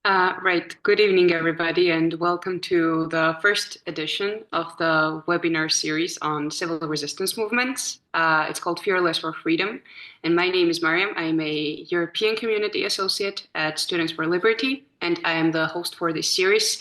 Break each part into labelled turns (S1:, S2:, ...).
S1: Right. Good evening, everybody, and welcome to the first edition of the webinar series on civil resistance movements. It's called Fearless for Freedom. And my name is Mariam. I'm a European Community Associate at Students for Liberty, and I am the host for this series.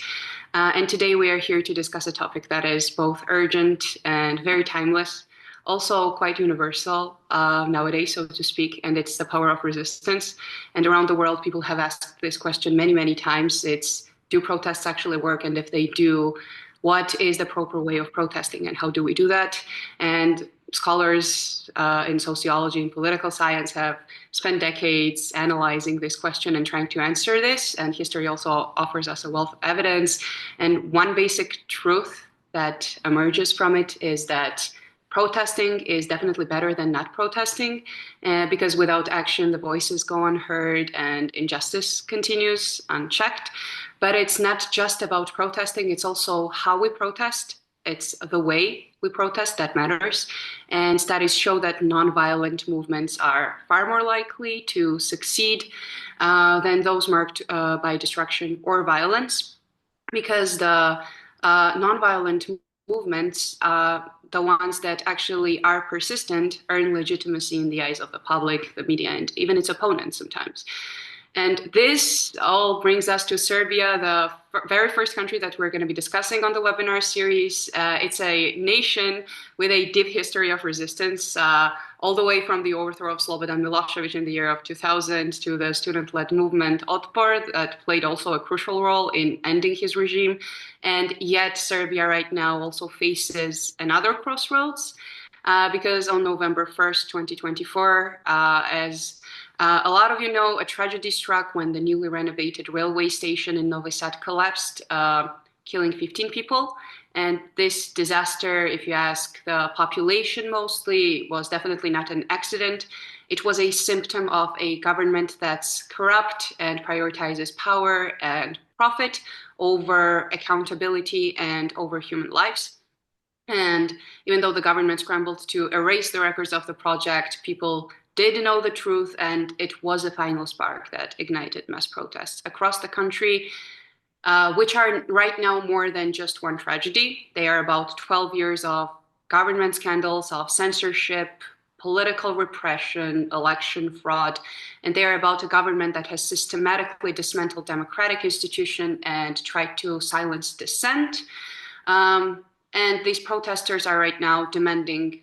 S1: And today we are here to discuss a topic that is both urgent and very timeless, also quite universal nowadays, so to speak, and it's the power of resistance. And around the world, people have asked this question many, many times. It's, do protests actually work? And if they do, what is the proper way of protesting and how do we do that? And scholars in sociology and political science have spent decades analyzing this question and trying to answer this. And history also offers us a wealth of evidence. And one basic truth that emerges from it is that protesting is definitely better than not protesting, because without action, the voices go unheard and injustice continues unchecked. But it's not just about protesting, it's also how we protest. It's the way we protest that matters. And studies show that nonviolent movements are far more likely to succeed than those marked by destruction or violence, because the nonviolent movements, the ones that actually are persistent, earn legitimacy in the eyes of the public, the media, and even its opponents sometimes. And this all brings us to Serbia, the very first country that we're going to be discussing on the webinar series. It's a nation with a deep history of resistance, all the way from the overthrow of Slobodan Milosevic in the year of 2000 to the student-led movement Otpor that played also a crucial role in ending his regime. And yet Serbia right now also faces another crossroads, because on November 1st, 2024, as a lot of you know, a tragedy struck when the newly renovated railway station in Novi Sad collapsed, killing 15 people. And this disaster, if you ask the population mostly, was definitely not an accident. It was a symptom of a government that's corrupt and prioritizes power and profit over accountability and over human lives. And even though the government scrambled to erase the records of the project, people did know the truth, and it was a final spark that ignited mass protests across the country, which are right now more than just one tragedy. They are about 12 years of government scandals, of censorship, political repression, election fraud, and they are about a government that has systematically dismantled democratic institutions and tried to silence dissent. And these protesters are right now demanding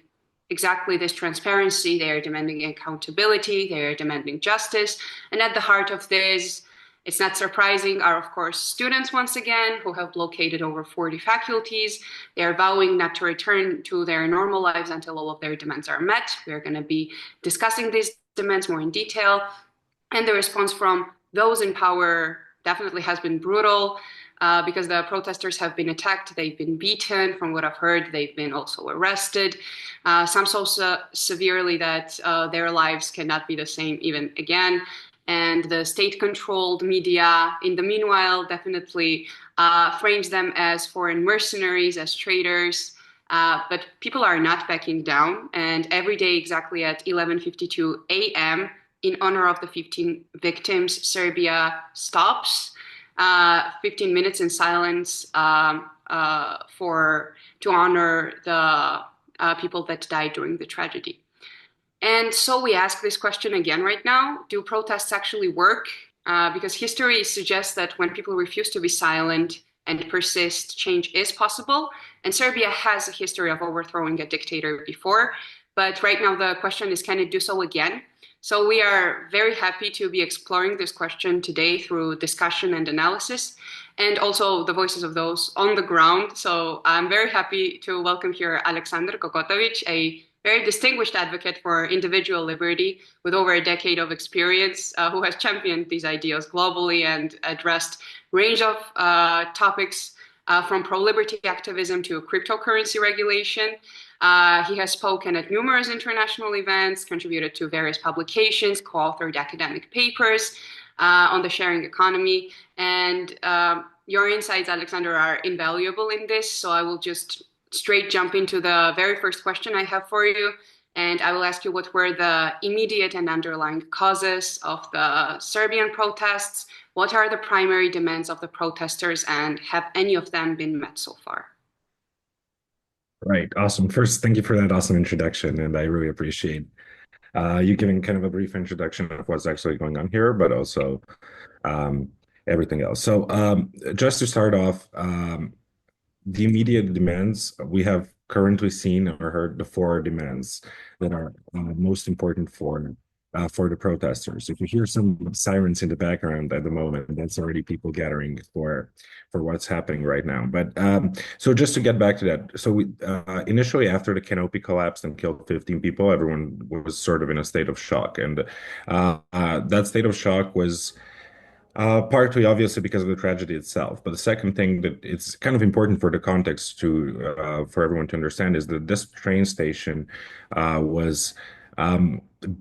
S1: exactly this transparency. They are demanding accountability. They are demanding justice. And at the heart of this, it's not surprising, are of course students once again, who have blockaded over 40 faculties. They are vowing not to return to their normal lives until all of their demands are met. We are going to be discussing these demands more in detail. And the response from those in power definitely has been brutal. Because the protesters have been attacked, they've been beaten. From what I've heard, they've been also arrested. Some so severely that their lives cannot be the same even again. And the state-controlled media, in the meanwhile, definitely frames them as foreign mercenaries, as traitors. But people are not backing down. And every day, exactly at 11:52 a.m., in honor of the 15 victims, Serbia stops 15 minutes in silence to honor the people that died during the tragedy. And so we ask this question again right now: do protests actually work? Because history suggests that when people refuse to be silent and persist, change is possible. And Serbia has a history of overthrowing a dictator before. But right now the question is, can it do so again? So we are very happy to be exploring this question today through discussion and analysis, and also the voices of those on the ground. So I'm very happy to welcome here Aleksandar Kokotović, a very distinguished advocate for individual liberty with over a decade of experience, who has championed these ideals globally and addressed a range of topics from pro-liberty activism to cryptocurrency regulation. He has spoken at numerous international events, contributed to various publications, co-authored academic papers on the sharing economy. And your insights, Aleksandar, are invaluable in this. So I will just straight jump into the very first question I have for you. And I will ask you what were the immediate and underlying causes of the Serbian protests, what are the primary demands of the protesters, and have any of them been met so far?
S2: Right. Awesome. First, thank you for that awesome introduction. And I really appreciate you giving kind of a brief introduction of what's actually going on here, but also um, everything else. So, just to start off, the immediate demands we have currently seen or heard the four demands that are most important for the protesters. If you hear some sirens in the background at the moment, that's already people gathering for what's happening right now. But so just to get back to that, so we initially after the canopy collapsed and killed 15 people, everyone was sort of in a state of shock, and that state of shock was partly, obviously, because of the tragedy itself. But the second thing that it's kind of important for the context to for everyone to understand is that this train station was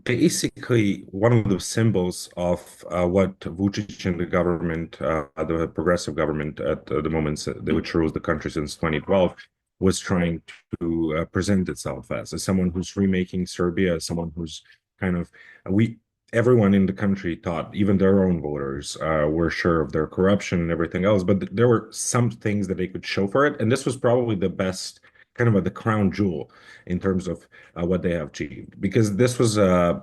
S2: basically one of the symbols of what Vučić and the government, the progressive government at the moment, which rules the country since 2012, was trying to present itself as someone who's remaking Serbia, as someone who's kind of we everyone in the country thought, even their own voters, were sure of their corruption and everything else. But there were some things that they could show for it, and this was probably the best, kind of the crown jewel in terms of what they have achieved, because this was a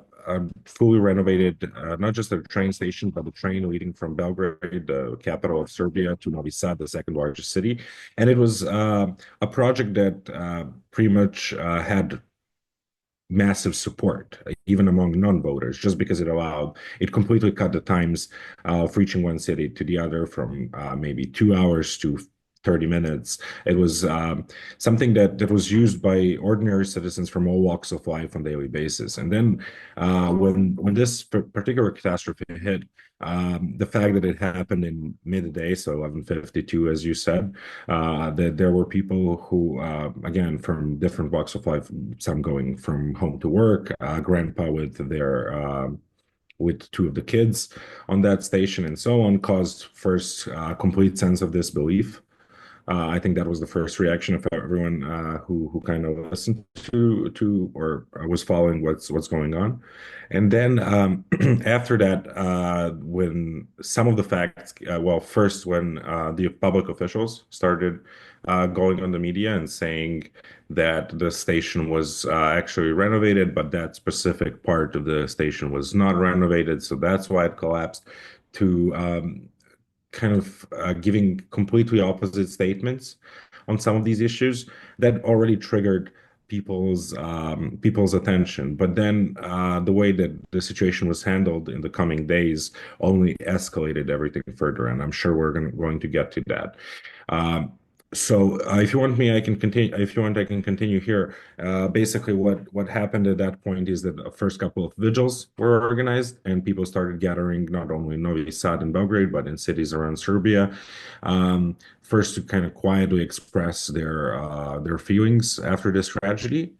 S2: fully renovated, not just the train station, but the train leading from Belgrade, the capital of Serbia, to Novi Sad, the second largest city. And it was a project that pretty much had massive support, even among non-voters, just because it completely cut the times of reaching one city to the other from maybe 2 hours to 30 minutes. It was something that was used by ordinary citizens from all walks of life on a daily basis. And then when this particular catastrophe hit, the fact that it happened in midday, so 11:52, as you said, that there were people who, again, from different walks of life, some going from home to work, grandpa with two of the kids on that station and so on, caused first complete sense of disbelief. I think that was the first reaction of everyone who kind of listened to or was following what's going on. And then after that, when some of the facts, well, first when the public officials started going on the media and saying that the station was actually renovated, but that specific part of the station was not renovated, so that's why it collapsed. To kind of giving completely opposite statements on some of these issues that already triggered people's attention. But then the way that the situation was handled in the coming days only escalated everything further, and I'm sure we're going to get to that. Um, so if you want me, I can continue. If you want, I can continue here. Basically, what happened at that point is that the first couple of vigils were organized, and people started gathering not only in Novi Sad and Belgrade, but in cities around Serbia. First, to kind of quietly express their feelings after this tragedy,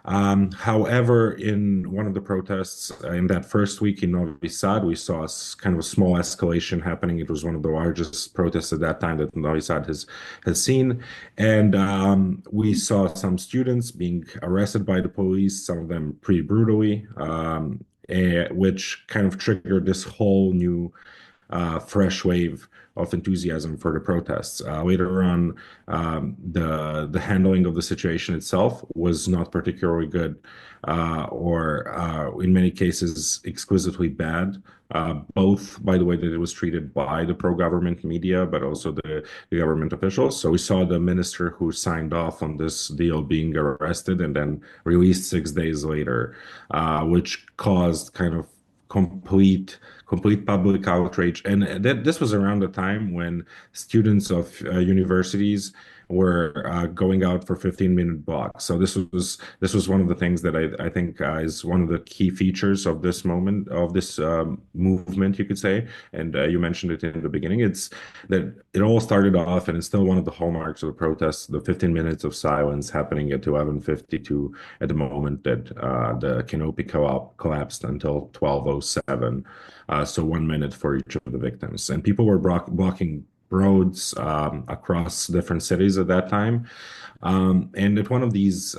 S2: however, in one of the protests in that first week in Novi Sad, we saw kind of a small escalation happening. It was one of the largest protests at that time that Novi Sad has seen, and we saw some students being arrested by the police, some of them pretty brutally, which kind of triggered this whole new fresh wave of enthusiasm for the protests. Later on, the handling of the situation itself was not particularly good, or in many cases exquisitely bad. Both by the way that it was treated by the pro-government media, but also the government officials. So we saw the minister who signed off on this deal being arrested and then released 6 days later, which caused kind of complete public outrage. And that this was around the time when students of universities were going out for 15-minute blocks. So this was one of the things that I think is one of the key features of this moment, of this movement, you could say. And you mentioned it in the beginning. It's that it all started off, and it's still one of the hallmarks of the protests, the 15 minutes of silence happening at 11:52 at the moment that the canopy collapsed until 12:07. So 1 minute for each of the victims. And people were blocking roads across different cities at that time. And at one of these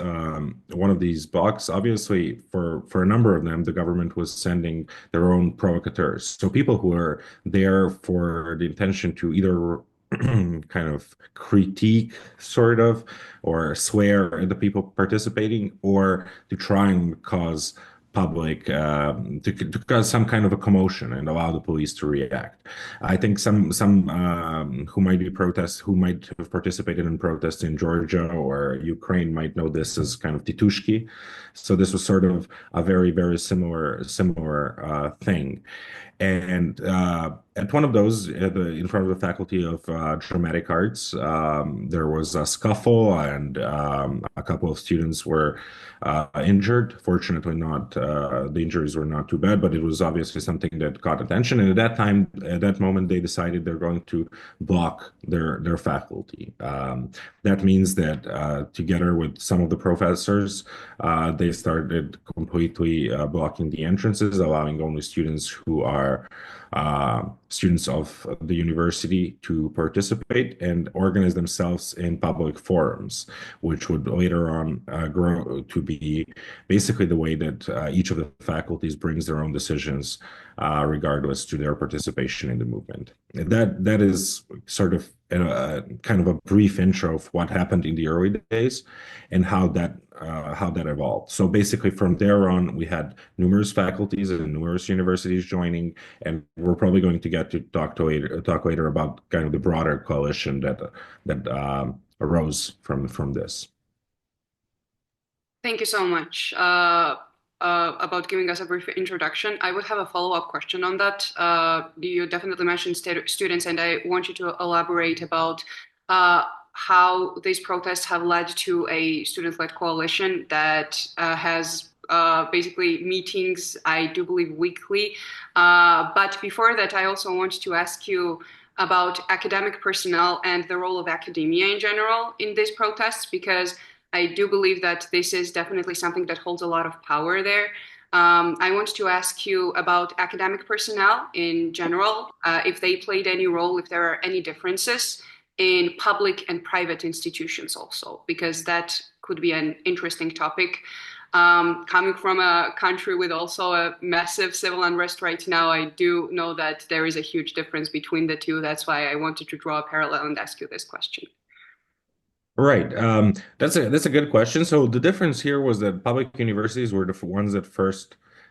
S2: blocks, obviously, for a number of them, the government was sending their own provocateurs. So people who are there for the intention to either kind of critique, sort of, or swear at the people participating, or to try and cause to cause some kind of a commotion and allow the police to react. I think some who might have participated in protests in Georgia or Ukraine might know this as kind of titushki. So this was sort of a very similar thing. And at one of those, in front of the Faculty of Dramatic Arts, there was a scuffle, and a couple of students were injured. Fortunately, not the injuries were not too bad, but it was obviously something that caught attention. And at that moment, they decided they're going to block their faculty. That means that together with some of the professors, they started completely blocking the entrances, allowing only students who are students of the university to participate and organize themselves in public forums, which would later on grow to be basically the way that each of the faculties brings their own decisions, regardless to their participation in the movement. That is sort of kind of a brief intro of what happened in the early days and how that evolved. So basically, from there on, we had numerous faculties and numerous universities joining, and we're probably going to get to talk later about kind of the broader coalition that arose from this.
S1: Thank you so much about giving us a brief introduction. I would have a follow-up question on that. You definitely mentioned students, and I want you to elaborate about how these protests have led to a student-led coalition that has basically meetings, I do believe, weekly. But before that, I also want to ask you about academic personnel and the role of academia in general in these protests, because I do believe that this is definitely something that holds a lot of power there. I want to ask you about academic personnel in general, if they played any role, if there are any differences in public and private institutions also, because that could be an interesting topic. Coming from a country with also a massive civil unrest right now, I do know that there is a huge difference between the two. That's why I wanted to draw a parallel and ask you this question.
S2: Right. That's a good question. So the difference here was that public universities were the ones that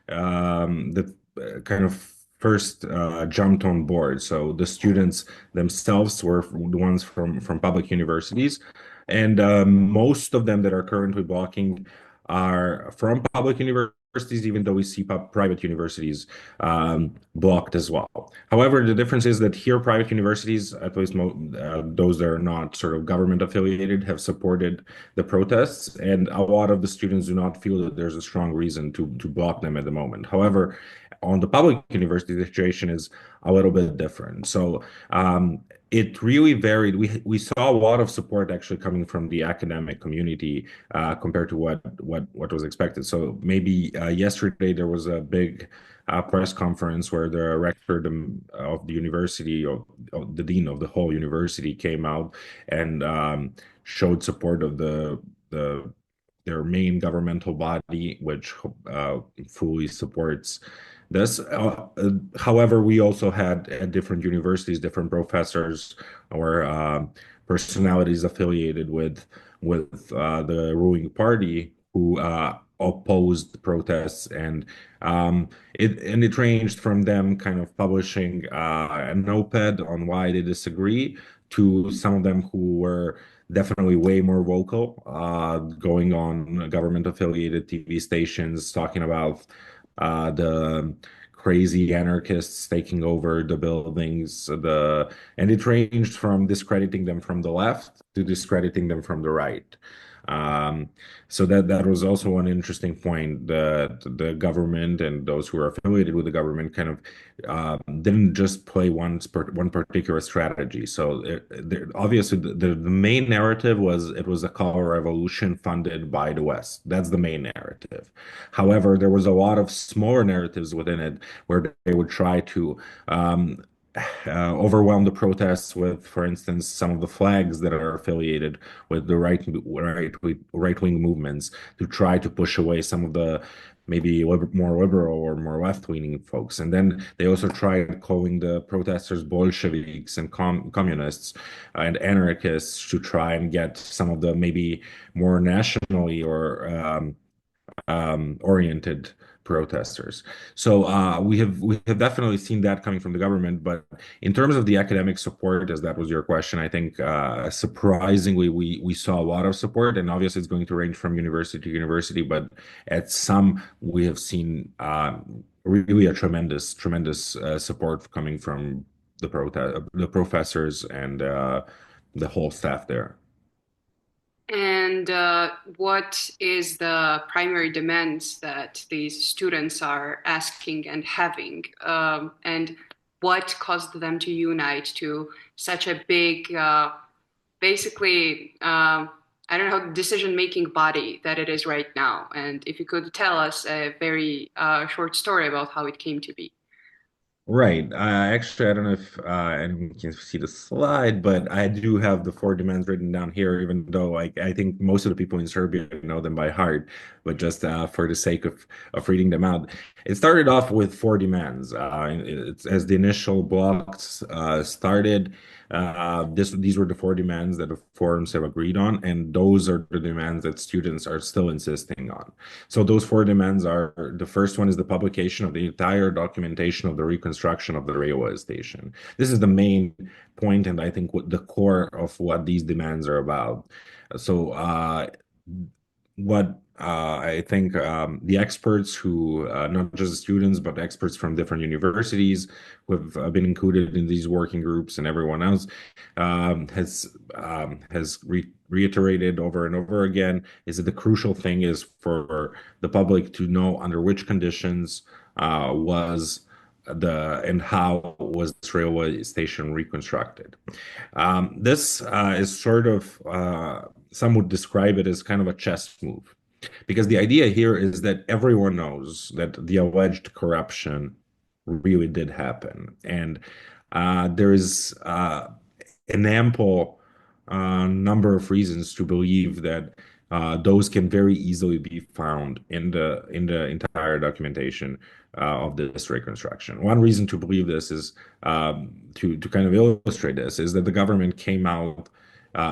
S2: that kind of first jumped on board. So the students themselves were the ones from public universities, and most of them that are currently blocking are from public universities, even though we see private universities blocked as well. However, the difference is that here, private universities, at least those that are not sort of government affiliated, have supported the protests, and a lot of the students do not feel that there's a strong reason to block them at the moment. However, on the public university, the situation is a little bit different. So it really varied. We saw a lot of support actually coming from the academic community compared to what was expected. So maybe yesterday there was a big press conference where the rector of the university, or the dean of the whole university, came out and showed support of the their main governmental body, which fully supports this. However, we also had at different universities, different professors or personalities affiliated with the ruling party who opposed the protests, and it ranged from them kind of publishing an op-ed on why they disagree to some of them who were definitely way more vocal, going on government affiliated TV stations talking about the crazy anarchists taking over the buildings, and it ranged from discrediting them from the left to discrediting them from the right. Um, so that was also one interesting point, that the government and those who are affiliated with the government kind of didn't just play one particular strategy. So obviously the main narrative was it was a color revolution funded by the West. That's the main narrative. However, there was a lot of smaller narratives within it where they would try to overwhelm the protests with, for instance, some of the flags that are affiliated with the right wing movements to try to push away some of the maybe more liberal or more left-leaning folks. And then they also tried calling the protesters Bolsheviks and communists and anarchists to try and get some of the maybe more nationally or oriented protesters. So we have definitely seen that coming from the government. But in terms of the academic support, as that was your question, I think surprisingly we saw a lot of support, and obviously it's going to range from university to university. But at some we have seen really a tremendous support coming from the professors and the whole staff there.
S1: And what is the primary demands that these students are asking and having? And what caused them to unite to such a big, basically, I don't know, decision-making body that it is right now? And if you could tell us a very short story about how it came to be.
S2: Right. Actually, I don't know if anyone can see the slide, but I do have the four demands written down here, even though I think most of the people in Serbia know them by heart, but just for the sake of reading them out. It started off with four demands. As the initial blocks started, these were the four demands that the forums have agreed on, and those are the demands that students are still insisting on. So those four demands are: the first one is the publication of the entire documentation of the reconstruction of the railway station. This is the main point, and I think what the core of what these demands are about. So what I think the experts who, not just students, but experts from different universities who have been included in these working groups and everyone else has reiterated over and over again is that the crucial thing is for the public to know under which conditions was the and how was this railway station reconstructed. This is sort of some would describe it as kind of a chess move, because the idea here is that everyone knows that the alleged corruption really did happen, and there is an ample number of reasons to believe that those can very easily be found in the entire documentation of this reconstruction. One reason to believe this is to kind of illustrate this is that the government came out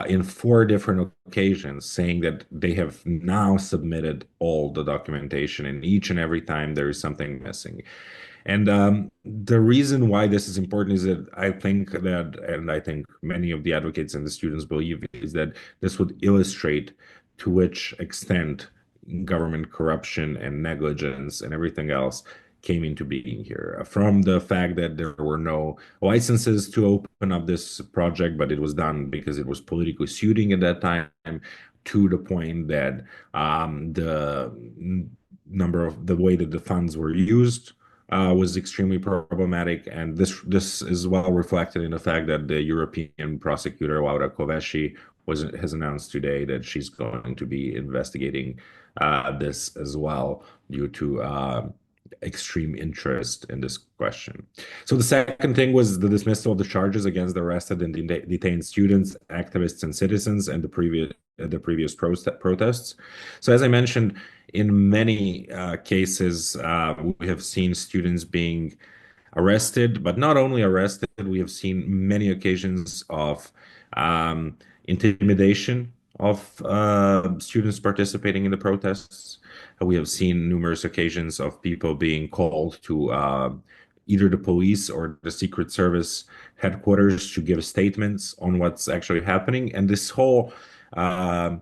S2: in four different occasions saying that they have now submitted all the documentation, and each and every time there is something missing. And the reason why this is important is that I think that, and I think many of the advocates and the students believe, is that this would illustrate to which extent government corruption and negligence and everything else came into being here. From the fact that there were no licenses to open up this project, but it was done because it was politically suiting at that time, to the point that the number of the way that the funds were used was extremely problematic, and this is well reflected in the fact that the European prosecutor Laura Kövesi has announced today that she's going to be investigating this as well due to extreme interest in this question. So the second thing was the dismissal of the charges against the arrested and detained students, activists, and citizens, and the previous protests. So as I mentioned, in many cases, we have seen students being arrested, but not only arrested, we have seen many occasions of intimidation of students participating in the protests. We have seen numerous occasions of people being called to either the police or the Secret Service headquarters to give statements on what's actually happening. And uh,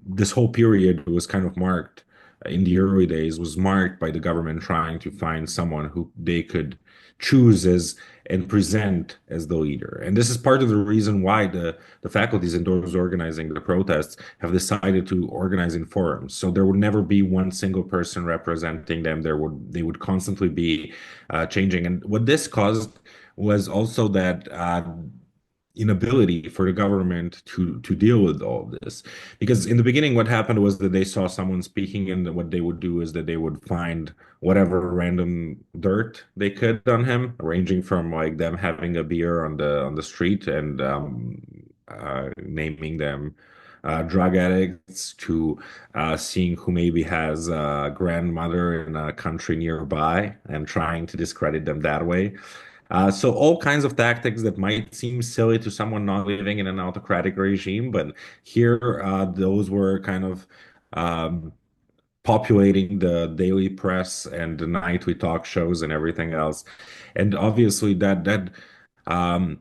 S2: this whole period was kind of marked in the early days was marked by the government trying to find someone who they could choose as and present as the leader. And this is part of the reason why the faculties and those organizing the protests have decided to organize in forums. So there would never be one single person representing them. They would constantly be changing. And what this caused was also that inability for the government to deal with all of this. Because in the beginning, what happened was that they saw someone speaking, and what they would do is that they would find whatever random dirt they could on him, ranging from like them having a beer on the street and naming them drug addicts to seeing who maybe has a grandmother in a country nearby and trying to discredit them that way. So all kinds of tactics that might seem silly to someone not living in an autocratic regime, but here those were kind of um, populating the daily press and the nightly talk shows and everything else. And obviously um,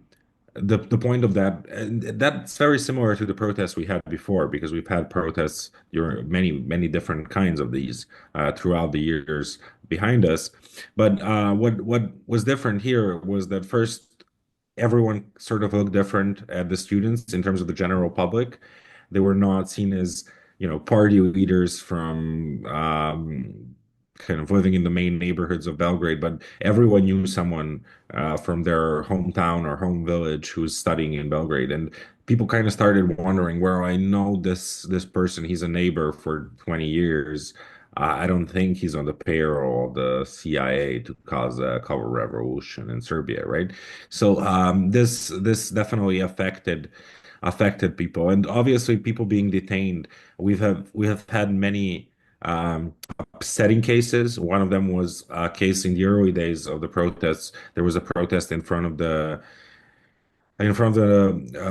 S2: the point of that, and that's very similar to the protests we had before, because we've had protests, many different kinds of these throughout the years behind us. But what was different here was that first everyone sort of looked different at the students in terms of the general public. They were not seen as, party leaders from kind of living in the main neighborhoods of Belgrade, but everyone knew someone from their hometown or home village who was studying in Belgrade. And people kind of started wondering, well, I know this person, he's a neighbor for 20 years. I don't think he's on the payroll of the CIA to cause a cover revolution in Serbia, right? So this definitely affected people, and obviously people being detained. We have had many upsetting cases. One of them was a case in the early days of the protests. There was a protest in front of the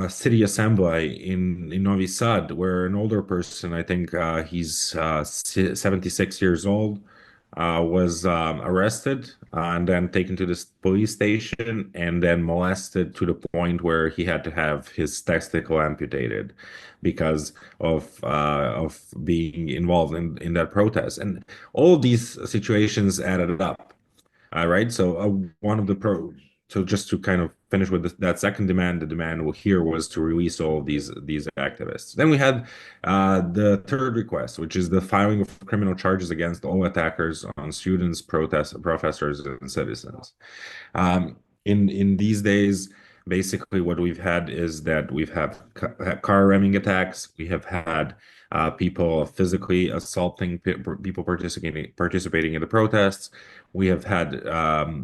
S2: city assembly in Novi Sad, where an older person, I think he's 76 years old, was arrested and then taken to this police station and then molested to the point where he had to have his testicle amputated because of being involved in that protest. And all of these situations added up. Right. So one of the pro. So just to kind of finish with that second demand, the demand here was to release all of these activists. Then we had the third request, which is the filing of criminal charges against all attackers on students, professors, and citizens. In these days, basically what we've had is that we've had car ramming attacks. We have had people physically assaulting people participating in the protests. We have had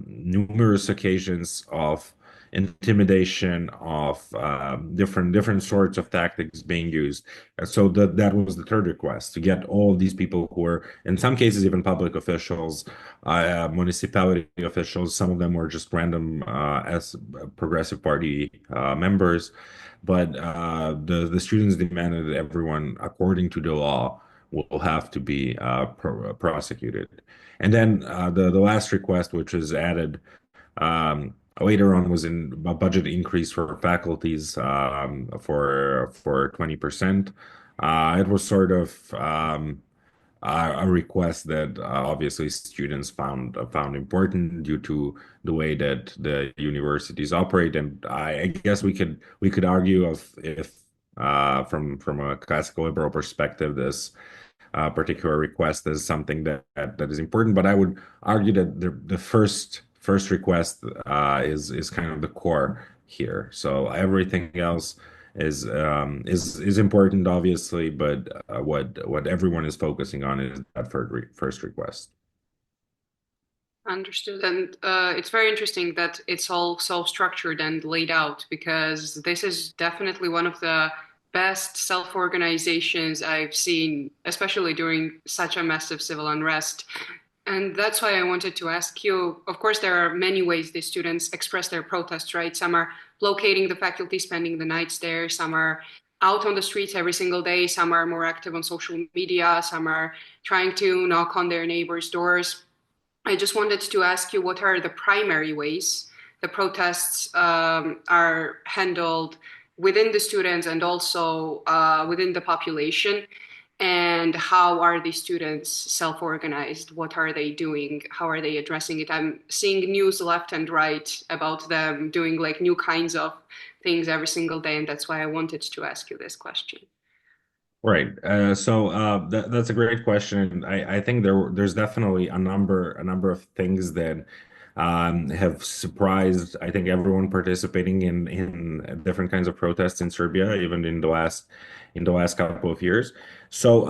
S2: numerous occasions of intimidation, of different sorts of tactics being used. So that was the third request, to get all these people who were, in some cases, even public officials, municipality officials. Some of them were just random as Progressive Party members, but the students demanded that everyone, according to the law, will have to be prosecuted. And then the last request, which was added later on, was in a budget increase for faculties for 20%. It was sort of a request that obviously students found important due to the way that the universities operate. And I guess we could argue of if from a classical liberal perspective, this particular request is something that is important. But I would argue that the first request is kind of the core here. So everything else is important, obviously, but what everyone is focusing on is that first request.
S1: Understood. And it's very interesting that it's all so structured and laid out, because this is definitely one of the best self-organizations I've seen, especially during such a massive civil unrest. And that's why I wanted to ask you. Of course, there are many ways the students express their protests, right? Some are locating the faculty, spending the nights there. Some are out on the streets every single day. Some are more active on social media. Some are trying to knock on their neighbors' doors. I just wanted to ask you, what are the primary ways the protests are handled within the students and also within the population? And how are the students self-organized? What are they doing? How are they addressing it? I'm seeing news left and right about them doing like new kinds of things every single day, and that's why I wanted to ask you this question.
S2: Right. So that's a great question. And I think there's definitely a number of things that have surprised, I think, everyone participating in different kinds of protests in Serbia, even in the last couple of years. So,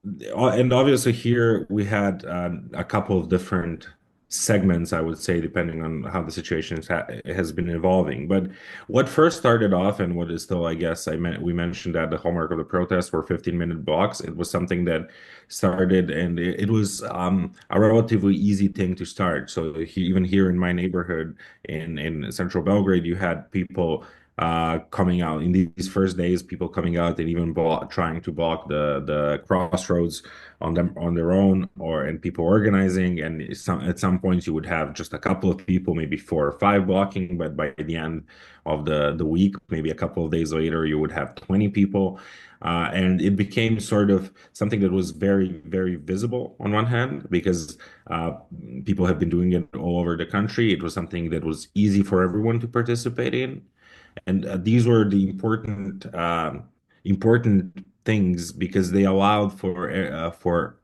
S2: and obviously here we had a couple of different segments, I would say, depending on how the situation has been evolving. But what first started off, and what is still, I guess, we mentioned that the hallmark of the protest were 15-minute blocks. It was something that started, and it was a relatively easy thing to start. So even here in my neighborhood in central Belgrade, you had people coming out in these first days, people coming out and even trying to block the crossroads on their own, or and people organizing. And at some points, you would have just a couple of people, maybe four or five blocking, but by the end of the week, maybe a couple of days later, you would have 20 people. And it became sort of something that was very, very visible on one hand, because uh, people have been doing it all over the country. It was something that was easy for everyone to participate in. And these were the important things because they allowed for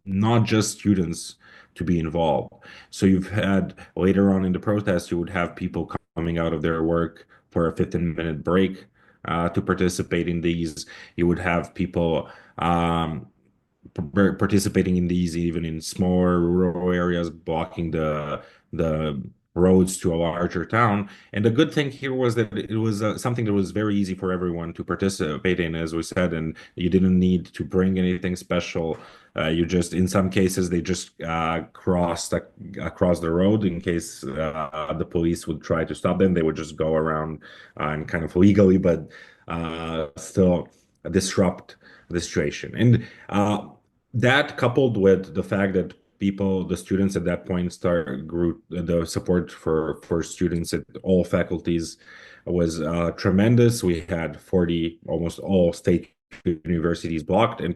S2: not just students to be involved. So you've had later on in the protest, you would have people coming out of their work for a 15-minute break to participate in these. You would have people participating in these even in smaller rural areas, blocking the roads to a larger town. And the good thing here was that it was something that was very easy for everyone to participate in, as we said, and you didn't need to bring anything special. You just, in some cases, they just crossed across the road in case the police would try to stop them. They would just go around and kind of legally, but still disrupt the situation. And that coupled with the fact that the students at that point grew the support for students at all faculties was tremendous. We had 40, almost all state universities blocked, and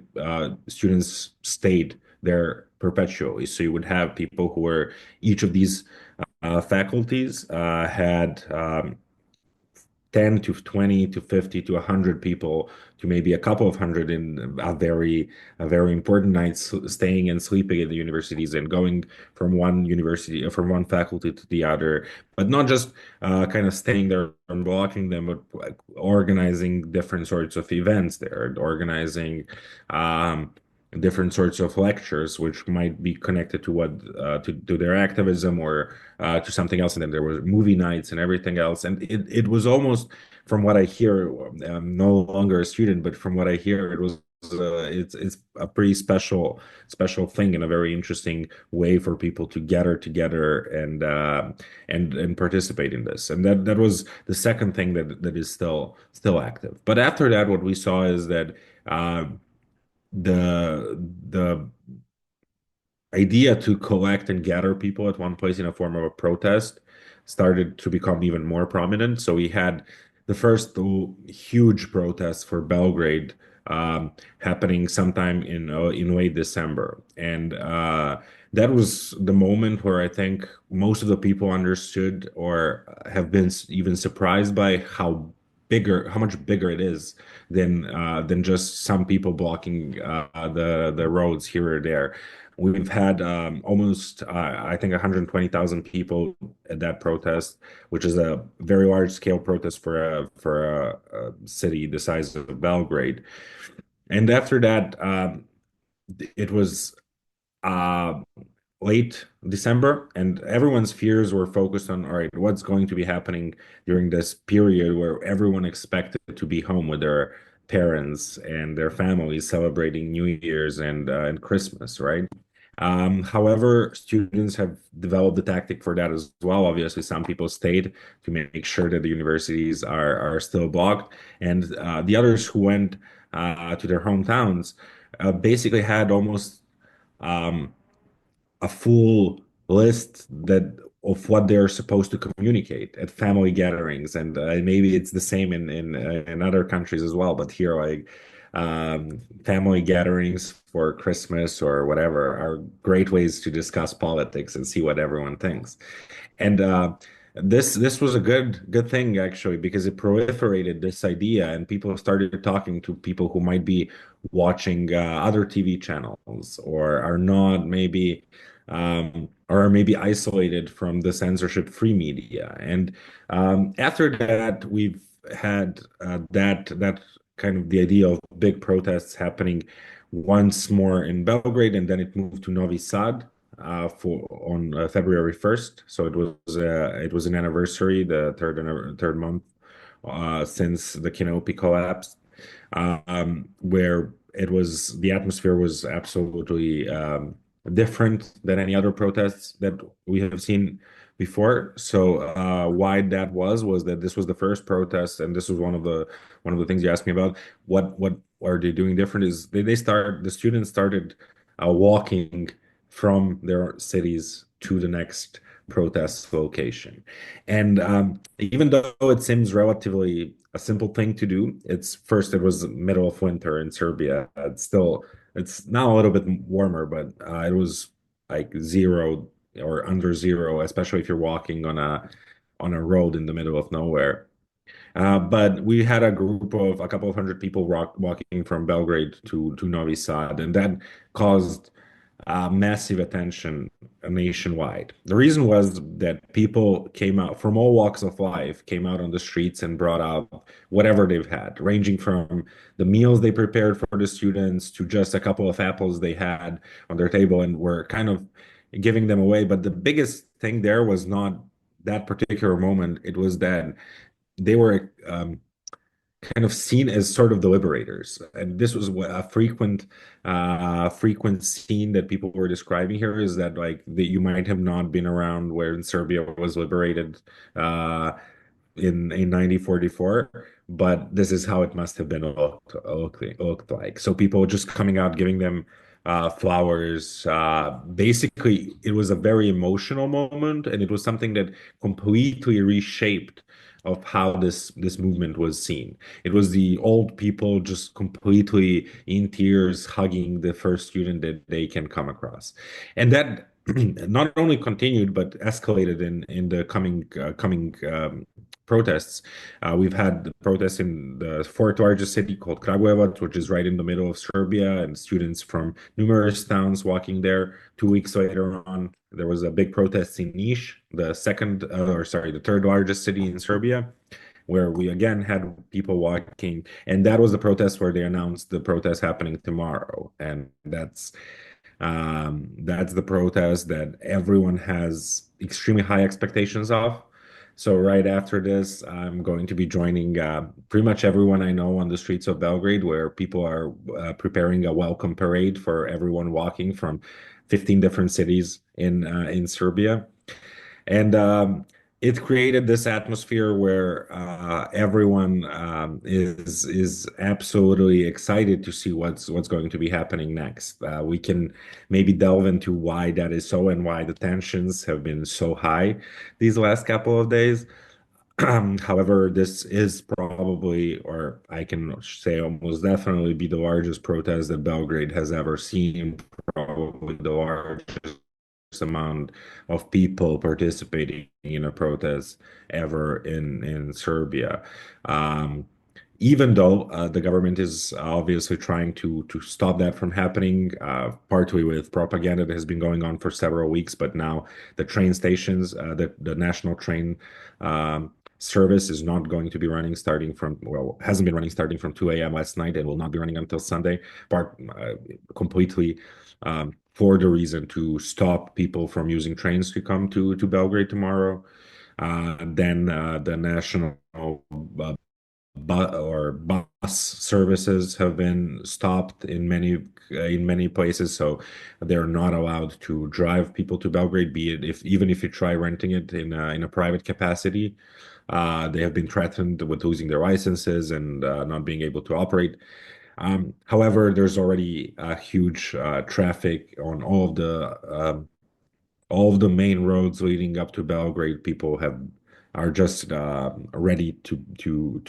S2: students stayed there perpetually. So you would have people who were each of these faculties had 10 to 20 to 50 to 100 people to maybe a couple of hundred in a very important night, staying and sleeping at the universities and going from one university, from one faculty to the other, but not just kind of staying there and blocking them, but like, organizing different sorts of events there, organizing different sorts of lectures, which might be connected to what to their activism or to something else. And then there were movie nights and everything else. And it was almost, from what I hear, I'm no longer a student, but from what I hear, it was it's a pretty special thing in a very interesting way for people to gather together and participate in this. And that was the second thing that is still active. But after that, what we saw is that the idea to collect and gather people at one place in a form of a protest started to become even more prominent. So we had the first two huge protests for Belgrade happening sometime in late December, and that was the moment where I think most of the people understood or have been even surprised by how much bigger it is than just some people blocking the roads here or there. We've had almost, I think, 120,000 people at that protest, which is a very large scale protest for a city the size of Belgrade. And after that, it was uh, late December, and everyone's fears were focused on, all right, what's going to be happening during this period where everyone expected to be home with their parents and their families celebrating New Year's and Christmas, right? However, students have developed a tactic for that as well. Obviously, some people stayed to make sure that the universities are still blocked, and the others who went to their hometowns basically had almost um, a full list that of what they're supposed to communicate at family gatherings, and maybe it's the same in other countries as well. But here, like family gatherings for Christmas or whatever are great ways to discuss politics and see what everyone thinks. And this was a good thing actually because it proliferated this idea, and people started talking to people who might be watching other TV channels or are not maybe or are maybe isolated from the censorship-free media. And after that, we've had that kind of the idea of big protests happening once more in Belgrade, and then it moved to Novi Sad for on February 1st. So it was an anniversary, the third month since the canopy collapsed, where it was the atmosphere was absolutely different than any other protests that we have seen before. So why that was that this was the first protest, and this was one of the things you asked me about. What are they doing different? Is the students started walking from their cities to the next protest location. And even though it seems relatively a simple thing to do, it was middle of winter in Serbia. It's now a little bit warmer, but it was like zero or under zero, especially if you're walking on a road in the middle of nowhere. But we had a couple of hundred people walking from Belgrade to Novi Sad, and that caused massive attention nationwide. The reason was that people came out from all walks of life, came out on the streets and brought out whatever they've had, ranging from the meals they prepared for the students to just a couple of apples they had on their table and were kind of giving them away. But the biggest thing there was not that particular moment, it was that they were kind of seen as sort of the liberators. And this was a frequent scene that people were describing here is that like that you might have not been around where Serbia was liberated uh, in 1944, but this is how it must have been looked like. So people just coming out, giving them flowers. Basically, it was a very emotional moment, and it was something that completely reshaped of how this movement was seen. It was the old people just completely in tears, hugging the first student that they can come across, and that not only continued but escalated in the coming protests. We've had protests in the fourth largest city called Kragujevac, which is right in the middle of Serbia, and students from numerous towns walking there. 2 weeks later on, there was a big protest in Niš, the third largest city in Serbia, where we again had people walking, and that was the protest where they announced the protest happening tomorrow, and that's the protest that everyone has extremely high expectations of. So right after this, I'm going to be joining pretty much everyone I know on the streets of Belgrade, where people are preparing a welcome parade for everyone walking from 15 different cities in Serbia. And it created this atmosphere where everyone is absolutely excited to see what's going to be happening next. We can maybe delve into why that is so and why the tensions have been so high these last couple of days. However, this is probably, or I can say almost definitely, be the largest protest that Belgrade has ever seen, probably the largest amount of people participating in a protest ever in Serbia. Um, Even though the government is obviously trying to stop that from happening, partly with propaganda that has been going on for several weeks, but now the train stations, the national train service is not going to be running starting from, well, hasn't been running starting from 2 a.m. last night and will not be running until Sunday, part completely for the reason to stop people from using trains to come to Belgrade tomorrow. Then the national bus services have been stopped in many places, so they're not allowed to drive people to Belgrade, be it if even if you try renting it in a private capacity. They have been threatened with losing their licenses and not being able to operate. However, there's already a huge traffic on all of the main roads leading up to Belgrade. People have are just ready to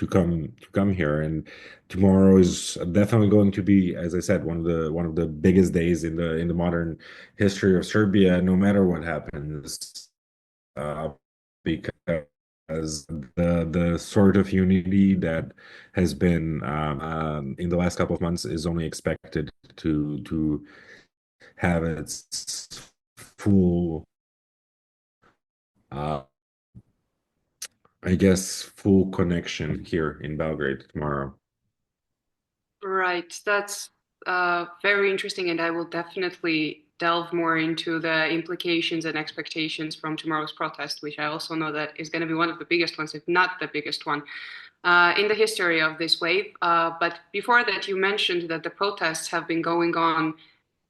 S2: come here, and tomorrow is definitely going to be, as I said, one of the biggest days in the modern history of Serbia, no matter what happens, because the sort of unity that has been in the last couple of months is only expected to have its full, uh, I guess, full connection here in Belgrade tomorrow.
S1: Right. That's very interesting, and I will definitely delve more into the implications and expectations from tomorrow's protest, which I also know that is going to be one of the biggest ones, if not the biggest one, in the history of this wave. But before that, you mentioned that the protests have been going on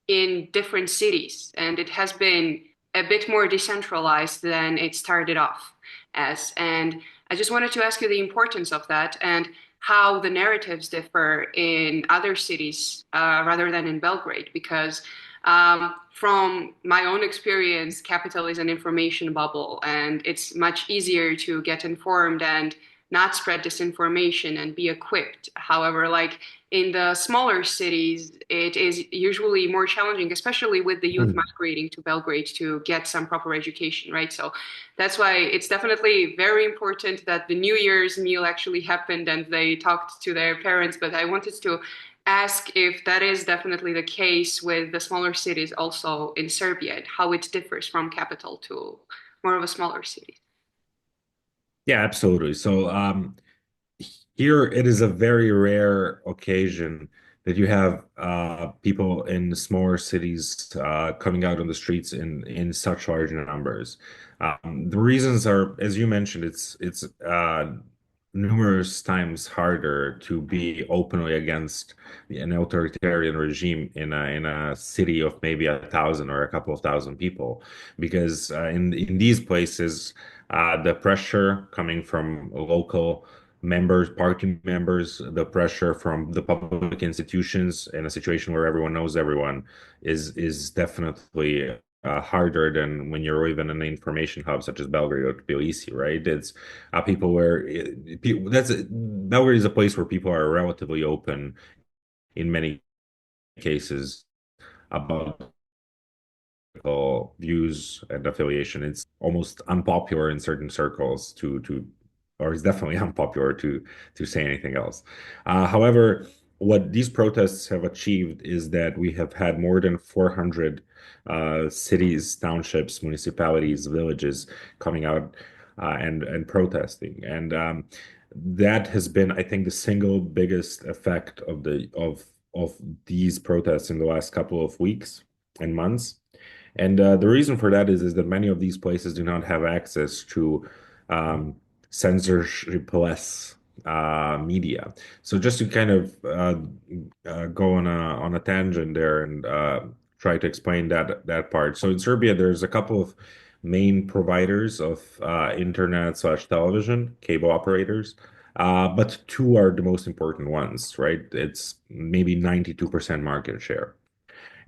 S1: in different cities, and it has been a bit more decentralized than it started off as. And I just wanted to ask you the importance of that and how the narratives differ in other cities rather than in Belgrade, because from my own experience, capital is an information bubble, and it's much easier to get informed and not spread disinformation and be equipped. However, like in the smaller cities, it is usually more challenging, especially with the youth
S2: Hmm.
S1: migrating to Belgrade to get some proper education, right? So that's why it's definitely very important that the New Year's meal actually happened and they talked to their parents. But I wanted to ask if that is definitely the case with the smaller cities also in Serbia and how it differs from capital to more of a smaller city.
S2: Yeah, absolutely. So, here it is a very rare occasion that you have people in smaller cities coming out on the streets in such large numbers. The reasons are, as you mentioned, it's numerous times harder to be openly against an authoritarian regime in a city of maybe 1,000 or a couple of thousand people, because in these places the pressure coming from local members, party members, the pressure from the public institutions in a situation where everyone knows everyone is definitely harder than when you're even in an information hub such as Belgrade or Tbilisi, right? It's people where people, Belgrade is a place where people are relatively open in many cases about political views and affiliation. It's almost unpopular in certain circles or it's definitely unpopular to say anything else. However, what these protests have achieved is that we have had more than 400 cities, townships, municipalities, villages coming out and protesting, and that has been, I think, the single biggest effect of these protests in the last couple of weeks and months. And the reason for that is that many of these places do not have access to um, censorship-less media. So just to kind of go on a tangent there and try to explain that part. So in Serbia, there's a couple of main providers of internet slash television, cable operators. But two are the most important ones, right? It's maybe 92% market share.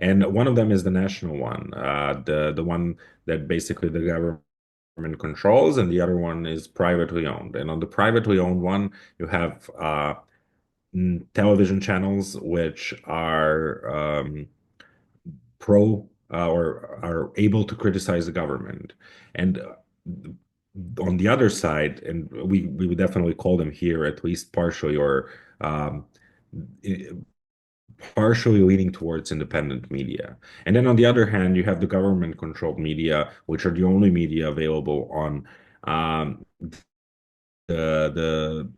S2: And one of them is the national one, the one that basically the government controls, and the other one is privately owned. And on the privately owned one, you have television channels which are pro or are able to criticize the government. And on the other side, and we would definitely call them here at least partially or um, partially leaning towards independent media. And then on the other hand, you have the government-controlled media, which are the only media available um, the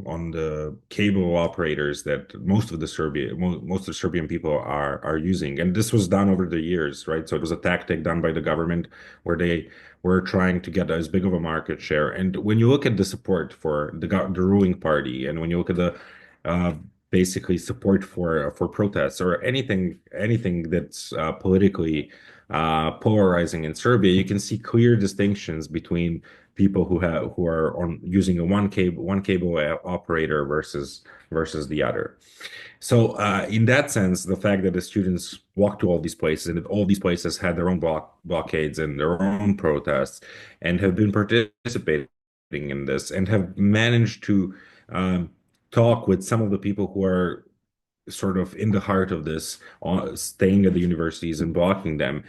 S2: on the cable operators that most of the Serbian people are using. And this was done over the years, right? So it was a tactic done by the government where they were trying to get as big of a market share. And when you look at the support for the ruling party, and when you look at the uh, basically support for protests or anything that's politically polarizing in Serbia, you can see clear distinctions between people who are on using a one cable operator versus the other. So in that sense, the fact that the students walk to all these places and that all these places had their own blockades and their own protests and have been participating in this and have managed to um, talk with some of the people who are sort of in the heart of this, staying at the universities and blocking them,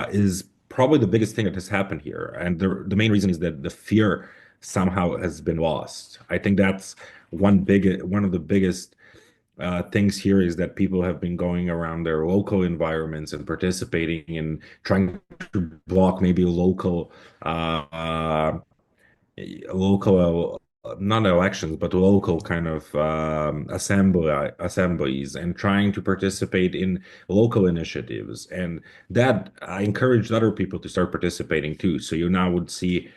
S2: is probably the biggest thing that has happened here. And the main reason is that the fear somehow has been lost. I think that's one of the biggest things here is that people have been going around their local environments and participating in trying to block maybe uh, uh, local not elections but local kind of assemblies and trying to participate in local initiatives, and that I encouraged other people to start participating too. So you now would see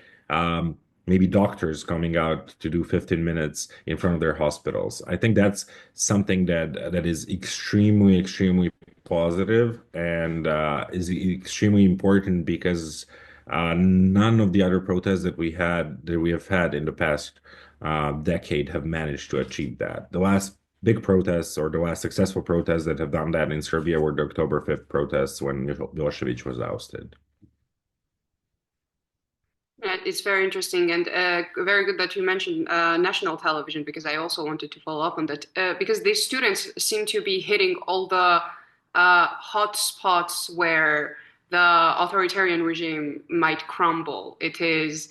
S2: maybe doctors coming out to do 15 minutes in front of their hospitals. I think that's something that is extremely positive and is extremely important because none of the other protests that we have had in the past decade have managed to achieve that. The last big protests or the last successful protests that have done that in Serbia were the October 5th protests when Milosevic was ousted.
S1: It's very interesting and very good that you mentioned national television because I also wanted to follow up on that because these students seem to be hitting all the hot spots where the authoritarian regime might crumble. It is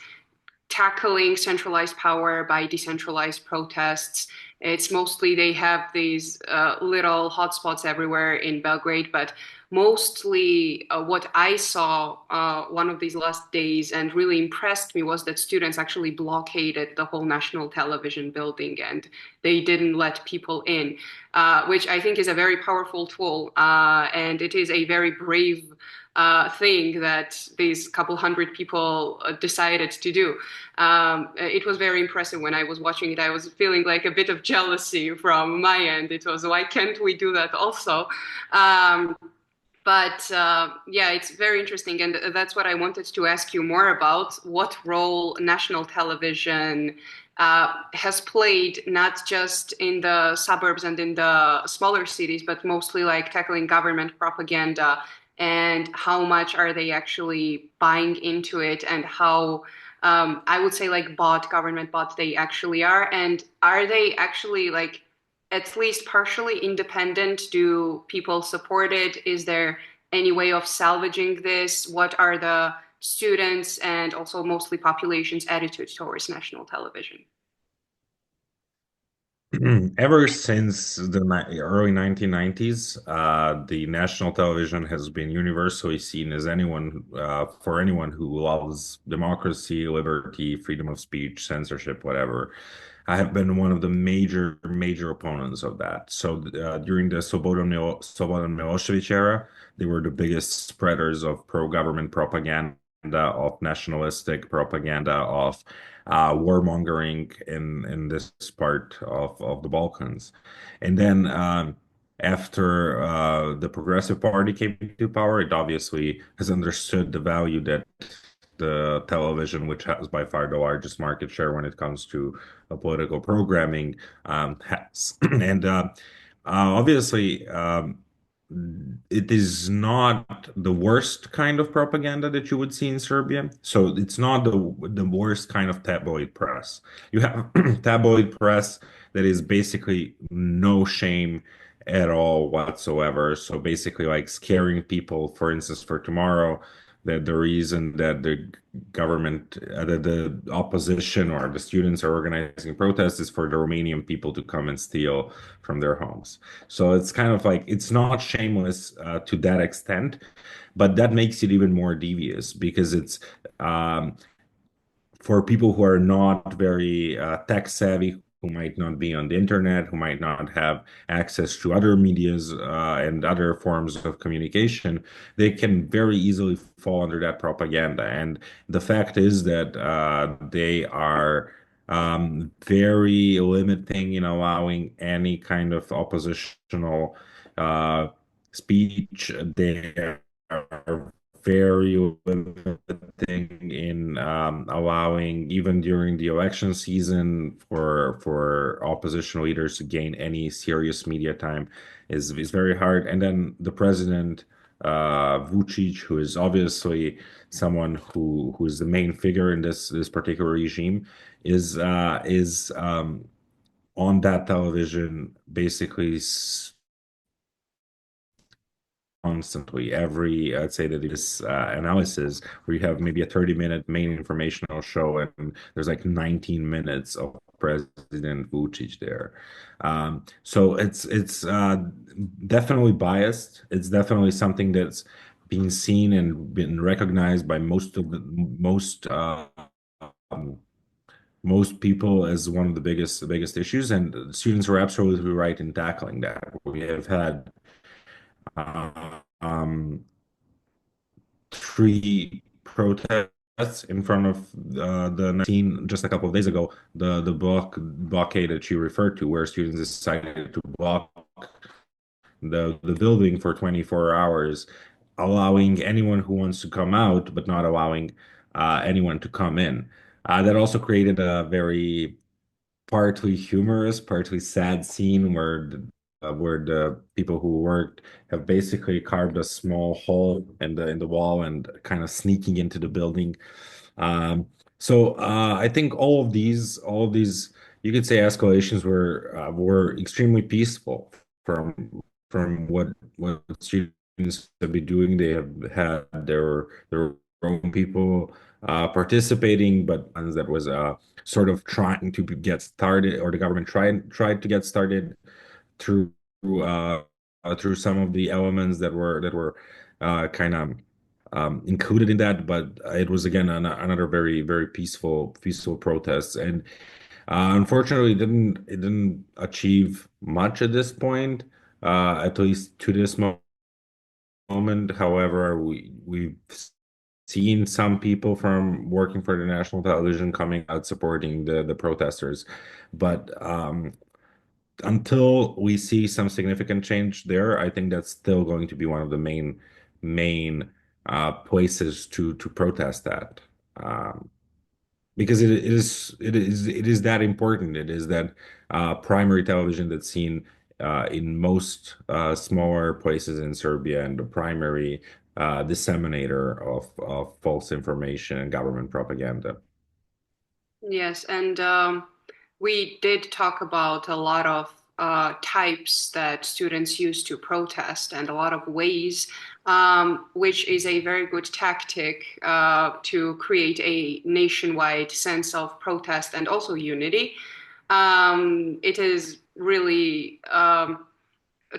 S1: tackling centralized power by decentralized protests. It's mostly they have these little hotspots everywhere in Belgrade, but mostly what I saw one of these last days and really impressed me was that students actually blockaded the whole national television building and they didn't let people in, which I think is a very powerful tool and it is a very brave thing that these couple hundred people decided to do. It was very impressive when I was watching it. I was feeling like a bit of jealousy from my end. It was, why can't we do that also? But yeah, it's very interesting. And that's what I wanted to ask you more about. What role national television has played, not just in the suburbs and in the smaller cities, but mostly like tackling government propaganda and how much are they actually buying into it and how I would say like government bought they actually are. And are they actually like at least partially independent? Do people support it? Is there any way of salvaging this? What are the students and also mostly population's attitude towards national television?
S2: Ever since the early 1990s, the national television has been universally seen as for anyone who loves democracy, liberty, freedom of speech, censorship, whatever. I have been one of the major opponents of that. So during the Slobodan Milosevic era, they were the biggest spreaders of pro-government propaganda, of nationalistic propaganda, of warmongering in this part of the Balkans. And then after the Progressive Party came to power, it obviously has understood the value that the television, which has by far the largest market share when it comes to political programming, has. And obviously, it is not the worst kind of propaganda that you would see in Serbia. So it's not the worst kind of tabloid press. You have tabloid press that is basically no shame at all whatsoever. So basically, like scaring people, for instance, for tomorrow, that the reason that the government, that the opposition or the students are organizing protests is for the Romanian people to come and steal from their homes. So it's kind of like it's not shameless to that extent, but that makes it even more devious because it's um, for people who are not very tech savvy, who might not be on the internet, who might not have access to other medias and other forms of communication, they can very easily fall under that propaganda. And the fact is that they are very limiting in allowing any kind of oppositional uh, speech. They are very limiting in allowing, even during the election season, for opposition leaders to gain any serious media time is very hard. And then the president, Vucic, who is obviously someone who is the main figure in this particular regime, is on that television basically constantly. I'd say that this analysis where you have maybe a 30-minute main informational show and there's like 19 minutes of President Vučić there. So it's definitely biased. It's definitely something that's been seen and been recognized by um, most people as one of the biggest issues, and students were absolutely right in tackling that. We have had um, three protests in front of the 19 just a couple of days ago. The blockade that you referred to, where students decided to block the building for 24 hours, allowing anyone who wants to come out, but not allowing anyone to come in. That also created a very partly humorous, partly sad scene where the people who worked have basically carved a small hole in the wall and kind of sneaking into the building. So I think all of these, you could say escalations were extremely peaceful from what students have been doing. They have had their own people participating, but ones that was sort of trying to get started, or the government tried to get started through uh, through some of the elements that were kind of included in that. But it was again another very peaceful protest, and unfortunately, it didn't achieve much at this point, at least to this moment. However, we've seen some people from working for the national television coming out supporting the protesters, but until we see some significant change there, I think that's still going to be one of the main places to protest that. Um, because it is that important. It is that primary television that's seen in most smaller places in Serbia, and the primary disseminator of false information and government propaganda.
S1: Yes, and we did talk about a lot of types that students use to protest and a lot of ways, which is a very good tactic to create a nationwide sense of protest and also unity. It is really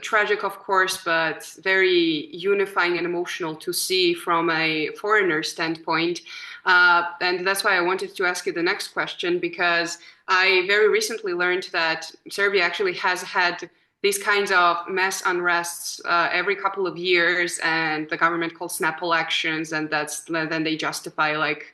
S1: tragic, of course, but very unifying and emotional to see from a foreigner standpoint. And that's why I wanted to ask you the next question, because I very recently learned that Serbia actually has had these kinds of mass unrests every couple of years, and the government calls snap elections, and then they justify like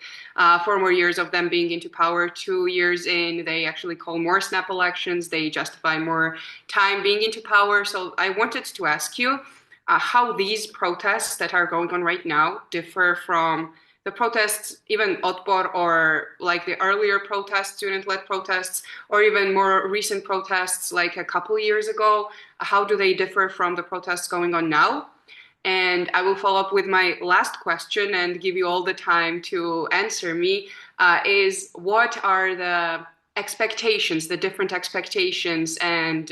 S1: 4 more years of them being into power. 2 years in, they actually call more snap elections. They justify more time being into power. So I wanted to ask you how these protests that are going on right now differ from the protests, even Otpor, or like the earlier protests, student-led protests, or even more recent protests like a couple years ago. How do they differ from the protests going on now? And I will follow up with my last question and give you all the time to answer me, is what are the expectations, the different expectations and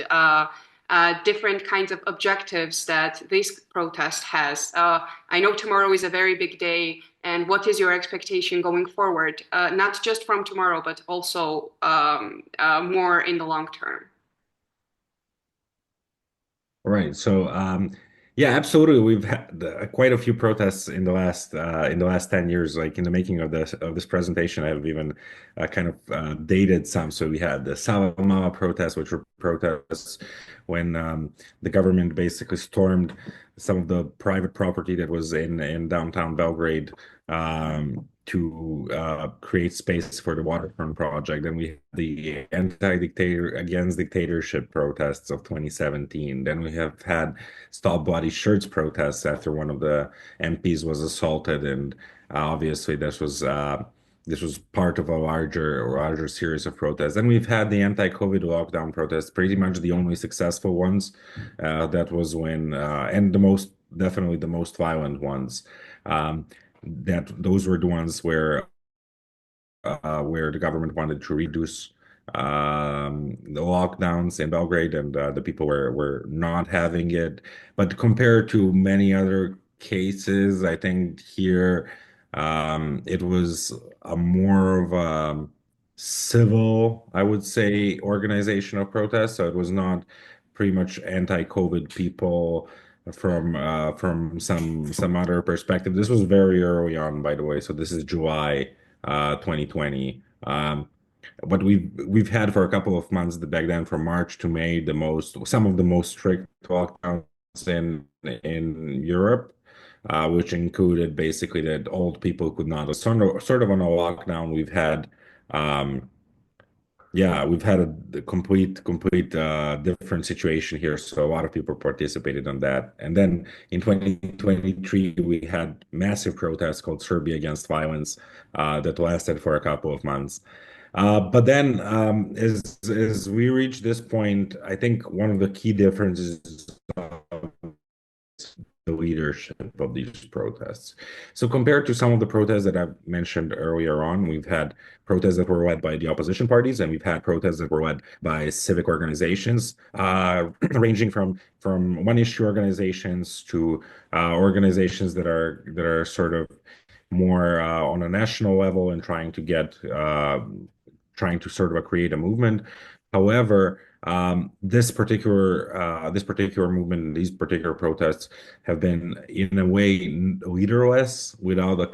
S1: different kinds of objectives that this protest has? I know tomorrow is a very big day, and what is your expectation going forward, not just from tomorrow, but also more in the long term?
S2: Right. So, yeah, absolutely. We've had quite a few protests in the last 10 years. Like in the making of this presentation, I've even kind of dated some. So we had the Savamala protests, which were protests when the government basically stormed some of the private property that was in downtown Belgrade, to create space for the waterfront project. Then we had the anti-dictator against dictatorship protests of 2017. Then we have had Stop Bloody Shirts protests after one of the MPs was assaulted, and obviously this was part of a larger series of protests. Then we've had the anti-COVID lockdown protests, pretty much the only successful ones. That was when and the most definitely the most violent ones. That those were the ones where the government wanted to reduce the lockdowns in Belgrade, and the people were not having it. But compared to many other cases, I think here it was a more of a civil, I would say, organization of protests. So it was not pretty much anti-COVID people from some other perspective. This was very early on, by the way. So this is July 2020. But we've had for a couple of months back then, from March to May, some of the most strict lockdowns in Europe, which included basically that old people could not. Sort of on a lockdown, um, we've had a complete different situation here. So a lot of people participated on that. And then in 2023, we had massive protests called Serbia Against Violence that lasted for a couple of months. But then, as we reach this point, I think one of the key differences the leadership of these protests. So compared to some of the protests that I've mentioned earlier on, we've had protests that were led by the opposition parties, and we've had protests that were led by civic organizations, ranging from one issue organizations to organizations that are sort of more on a national level and trying to sort of create a movement. However, this particular movement and these particular protests have been in a way leaderless, without a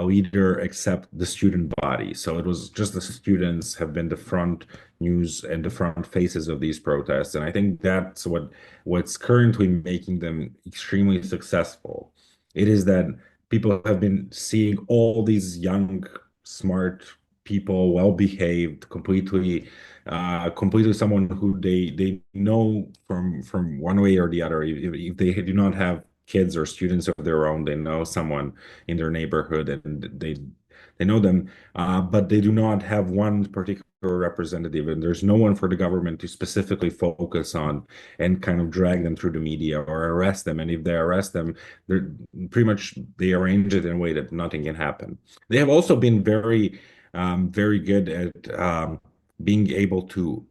S2: leader except the student body. So it was just the students have been the front news and the front faces of these protests, and I think that's what's currently making them extremely successful. It is that people have been seeing all these young, smart people, well behaved, completely someone who they know from one way or the other. If they do not have kids or students of their own, they know someone in their neighborhood and they know them, but they do not have one particular representative, and there's no one for the government to specifically focus on and kind of drag them through the media or arrest them. And if they arrest them, they're pretty much they arrange it in a way that nothing can happen. They have also been very good at being able to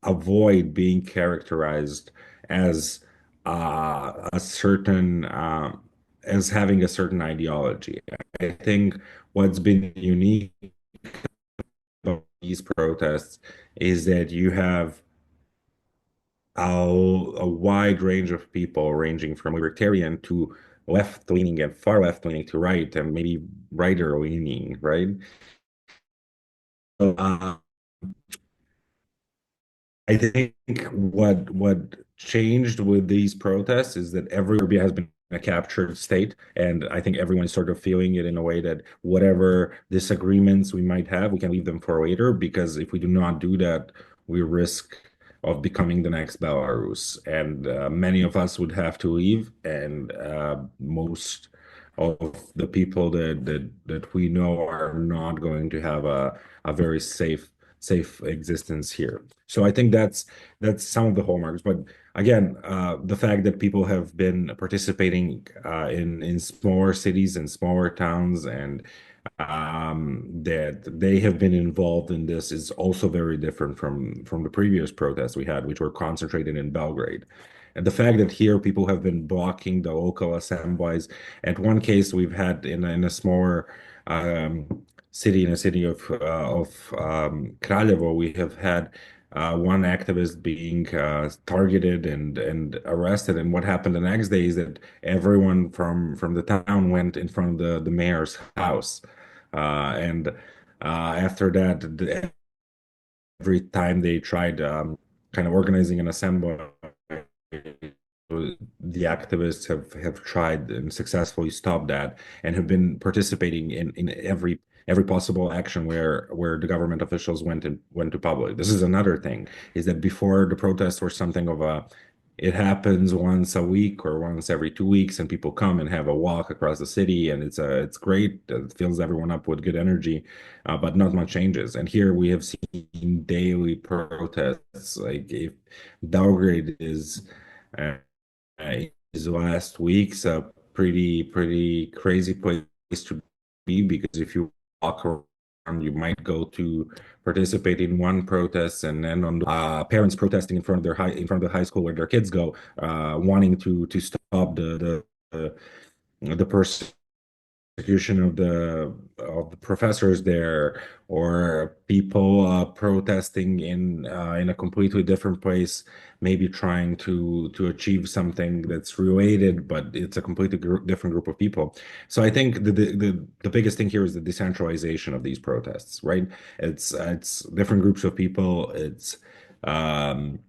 S2: avoid being characterized as a certain as having a certain ideology. I think what's been unique about these protests is that you have a wide range of people, ranging from libertarian to left leaning and far left leaning to right and maybe righter leaning, right? So, I think what changed with these protests is that every Serbia has been a captured state, and I think everyone's sort of feeling it in a way that whatever disagreements we might have, we can leave them for later, because if we do not do that, we risk of becoming the next Belarus, and many of us would have to leave, and most of the people that we know are not going to have a very safe existence here. So I think that's some of the hallmarks. But again, the fact that people have been participating in smaller cities and smaller towns, and that they have been involved in this, is also very different from the previous protests we had, which were concentrated in Belgrade. And the fact that here people have been blocking the local assemblies. At one case we've had in a smaller city, in a city of Kraljevo, we have had one activist being targeted and arrested. And what happened the next day is that everyone from the town went in front of the mayor's house. And after that, every time they tried kind of organizing an assembly, the activists have tried and successfully stopped that, and have been participating in every possible action where the government officials went to public. This is another thing, is that before the protests were something of a it happens once a week or once every 2 weeks, and people come and have a walk across the city, and it's great. It fills everyone up with good energy, but not much changes. And here we have seen daily protests. Like if Belgrade uh, is last week's a pretty crazy place to be, because if you walk around, you might go to participate in one protest, and then on parents protesting in front of the high school where their kids go, wanting to stop the person persecution of the professors there, or people protesting in a completely different place, maybe trying to achieve something that's related, but it's a completely different group of people. So I think the biggest thing here is the decentralization of these protests, right? It's different groups of people, it's um,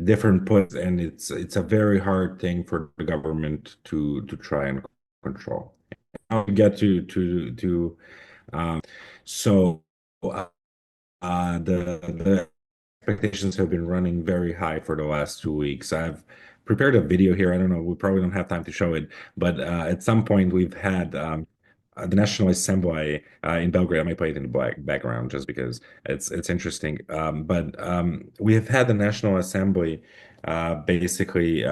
S2: different puts, and it's a very hard thing for the government to try and control. I'll get to so uh, the expectations have been running very high for the last 2 weeks. I've prepared a video here. I don't know, we probably don't have time to show it, but at some point we've had the National Assembly in Belgrade. I might play it in the background just because it's interesting. But we have had the National Assembly basically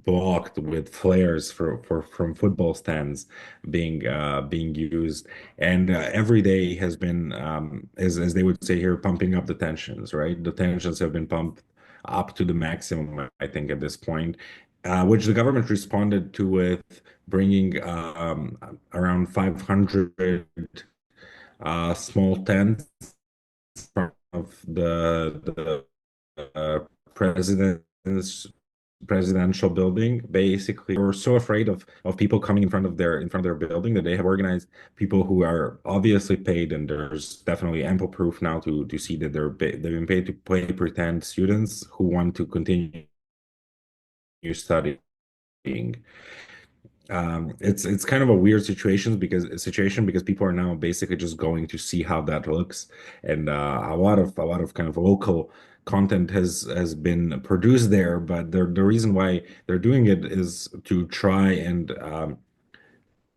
S2: blocked with flares from football stands being used, and every day has been, as they would say here, pumping up the tensions, right? The tensions have been pumped up to the maximum, I think, at this point, which the government responded to with bringing around 500 small tents of the president's presidential building. Basically, we're so afraid of people coming in front of their building that they have organized people who are obviously paid, and there's definitely ample proof now to see that they've been paid to play pretend students who want to continue studying. It's kind of a weird situation because people are now basically just going to see how that looks, and a lot of kind of local content has been produced there. But the reason why they're doing it is to try and on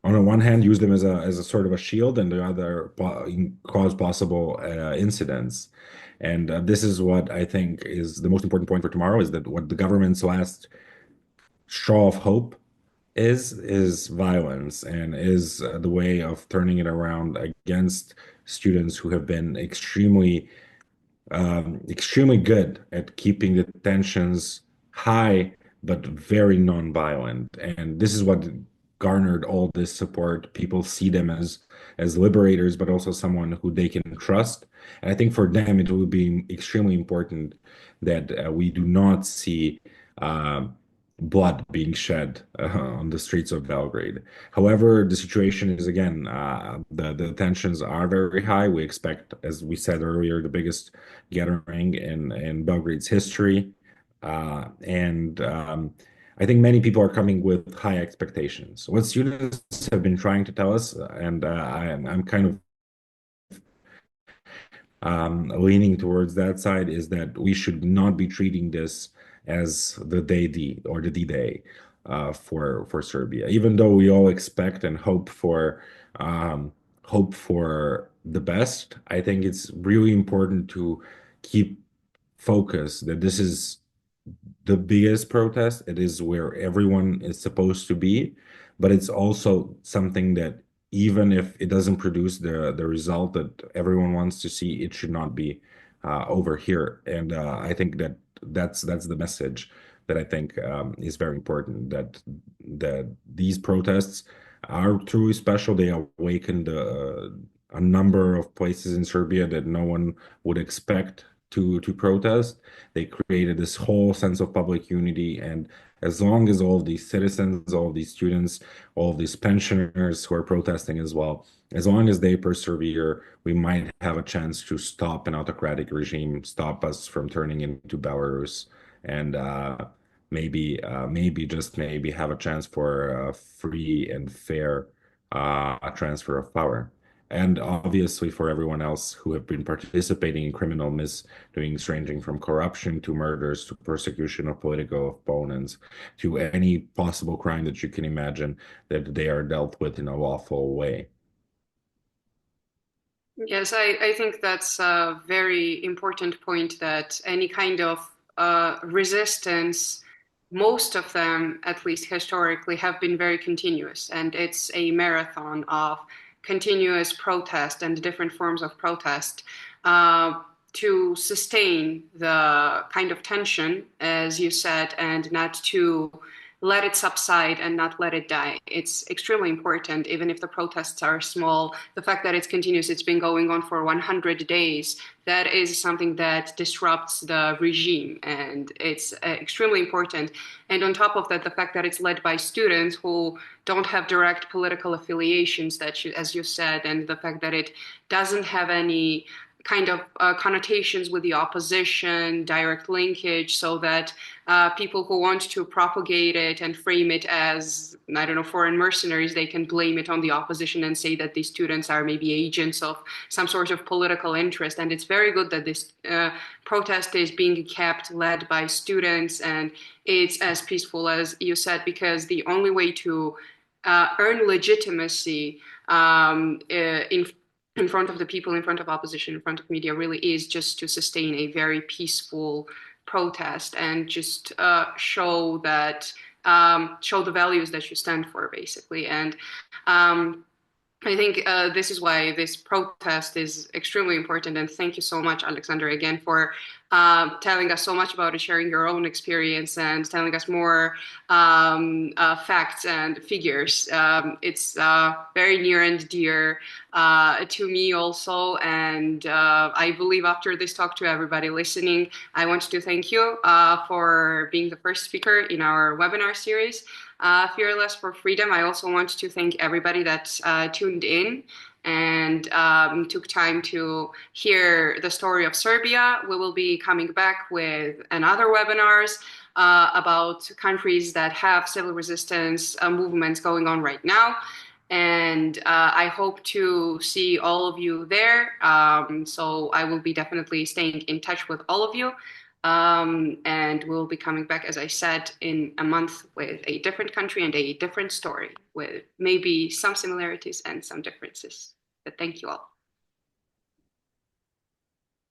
S2: the one hand use them as a sort of a shield, and the other cause possible incidents. And this is what I think is the most important point for tomorrow: is that what the government's last straw of hope is violence, and is the way of turning it around against students who have been extremely good at keeping the tensions high, but very non-violent. And this is what garnered all this support. People see them as liberators, but also someone who they can trust. And I think for them, it will be extremely important that we do not see uh, blood being shed on the streets of Belgrade. However, the situation is, again, the tensions are very high. We expect, as we said earlier, the biggest gathering in Belgrade's history. And I think many people are coming with high expectations. What students have been trying to tell us, and I'm kind of leaning towards that side, is that we should not be treating this as the day D or the D-Day for Serbia. Even though we all expect and hope for the best, I think it's really important to keep focus that this is the biggest protest. It is where everyone is supposed to be, but it's also something that, even if it doesn't produce the result that everyone wants to see, it should not be over here. And I think that's the message that I think is very important. That these protests are truly special. They awakened a number of places in Serbia that no one would expect to protest. They created this whole sense of public unity, and as long as all of these citizens, all of these students, all of these pensioners who are protesting as well, as long as they persevere, we might have a chance to stop an autocratic regime, stop us from turning into Belarus, and maybe just maybe have a chance for a free and fair transfer of power. And obviously, for everyone else who have been participating in criminal misdoings, ranging from corruption to murders to persecution of political opponents to any possible crime that you can imagine, that they are dealt with in a lawful way.
S1: Yes, I think that's a very important point that any kind of resistance, most of them, at least historically, have been very continuous. And it's a marathon of continuous protest and different forms of protest to sustain the kind of tension, as you said, and not to let it subside and not let it die. It's extremely important, even if the protests are small. The fact that it's continuous, it's been going on for 100 days, that is something that disrupts the regime, and it's extremely important. And on top of that, the fact that it's led by students who don't have direct political affiliations, that you, as you said, and the fact that it doesn't have any kind of connotations with the opposition, direct linkage, so that people who want to propagate it and frame it as, I don't know, foreign mercenaries, they can blame it on the opposition and say that these students are maybe agents of some sort of political interest. And it's very good that this protest is being kept led by students, and it's as peaceful as you said, because the only way to earn legitimacy in front of the people, in front of opposition, in front of media, really is just to sustain a very peaceful protest and just show that show the values that you stand for, basically. And I think this is why this protest is extremely important. And thank you so much, Aleksandar, again, for telling us so much about it, sharing your own experience, and telling us more facts and figures. It's very near and dear to me also. And I believe after this talk, to everybody listening, I want to thank you for being the first speaker in our webinar series. Fearless for Freedom. I also want to thank everybody that tuned in and took time to hear the story of Serbia. We will be coming back with another webinars about countries that have civil resistance movements going on right now. And I hope to see all of you there. So I will be definitely staying in touch with all of you. And we'll be coming back, as I said, in a month with a different country and a different story, with maybe some similarities and some differences. But thank you all.